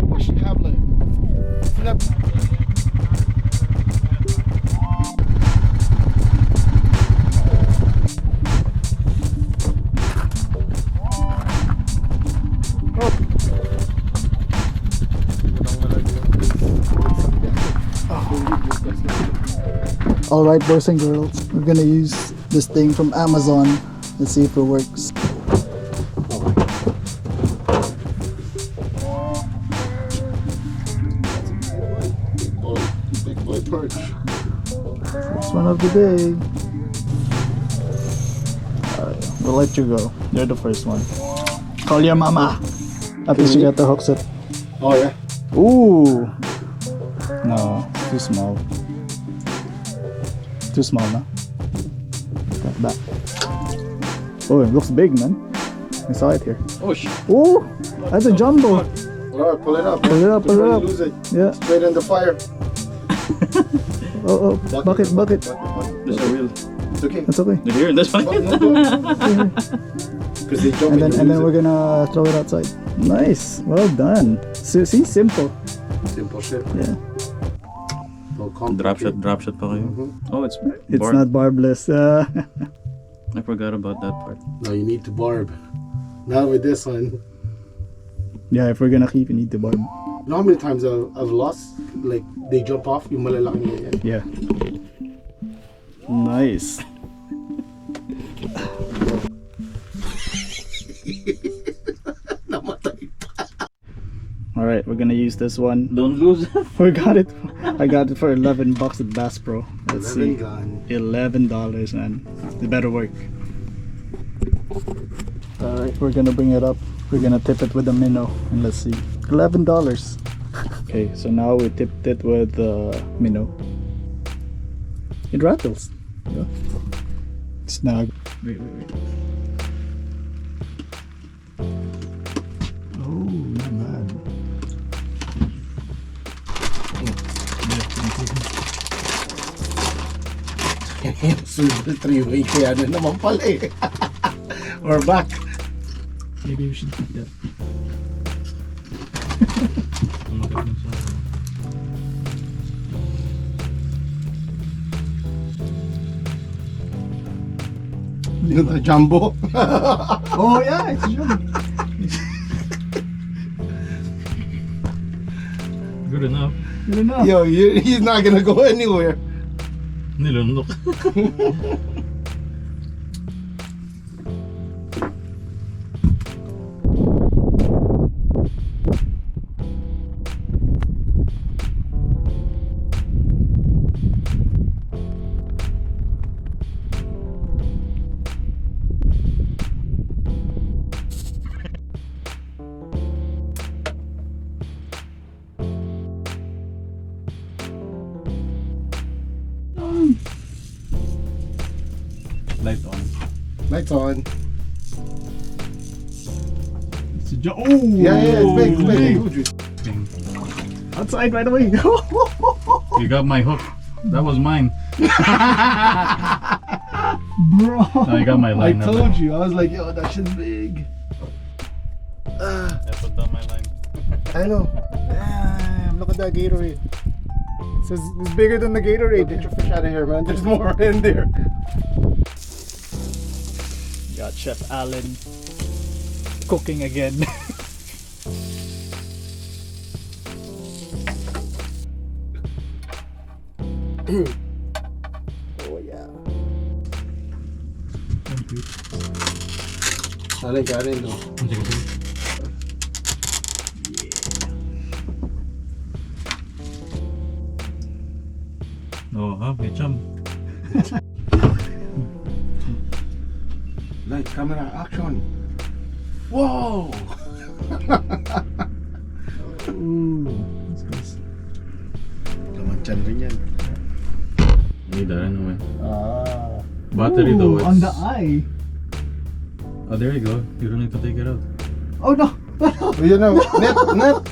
What should have like? Alright boys and girls, we're gonna use this thing from Amazon. Let's see if it works. Big boy perch. First one of the day. Alright, we'll let you go. You're the first one. Call your mama. At least you got the hook set. Oh yeah? Ooh! No, it's too small. Too small, no? Got back. Oh, it looks big, man. I saw it here. Oh shit. Ooh! That's a jumbo! Alright, pull it up. Pull it up, pull it up. Lose it. Yeah. Straight in the fire. Oh, bucket. There's a wheel. It's okay. That's okay. They're here, that's fine. Because they jump And then we're gonna throw it outside. Nice! Well done. See, simple. Simple shit. Yeah. No Drop shot pa kayo. Oh, it's barb. Not barbless. I forgot about that part. No, you need to barb. Not with this one. Yeah, if we're gonna keep, you need to barb. You know how many times I've lost? Like, they jump off, yung malalaki na yan. Yeah. Nice. Alright, we're gonna use this one. Don't lose. We got it. I got it for $11 at Bass Pro. Let's 11 see. gun. $11, man. It better work. Alright, we're gonna bring it up. We're gonna tip it with a minnow. And let's see. $11. Okay, so now we tipped it with minnow. It rattles. Yeah. Snag. Wait. Oh, not bad. Super three-way kaya na naman pala eh. Or back. Maybe we should keep that. The jumbo. Oh yeah, it's jumbo. Good enough. Good enough. Yo, he's not gonna go anywhere. Nilunok. Light on. Lights on. It's a oh Yeah, it's big. Outside right away. You got my hook. That was mine. Bro. No, you got my line. I told you. I was like, yo, that shit's big. I put down my line. I know. Damn, look at that Gatorade. It's bigger than the Gatorade. Get your fish out of here, man. There's more in there. Got Chef Allen cooking again. Oh yeah. Thank you. Alay, kanin do. Oh, may chum. Light, camera, action. Whoa! Ooh, that's nice. Laman chan rin yan. Need that anyway. Ah. Battery though, it's... on the eye. Oh, there you go. You don't need to take it out. Oh no! You know, net.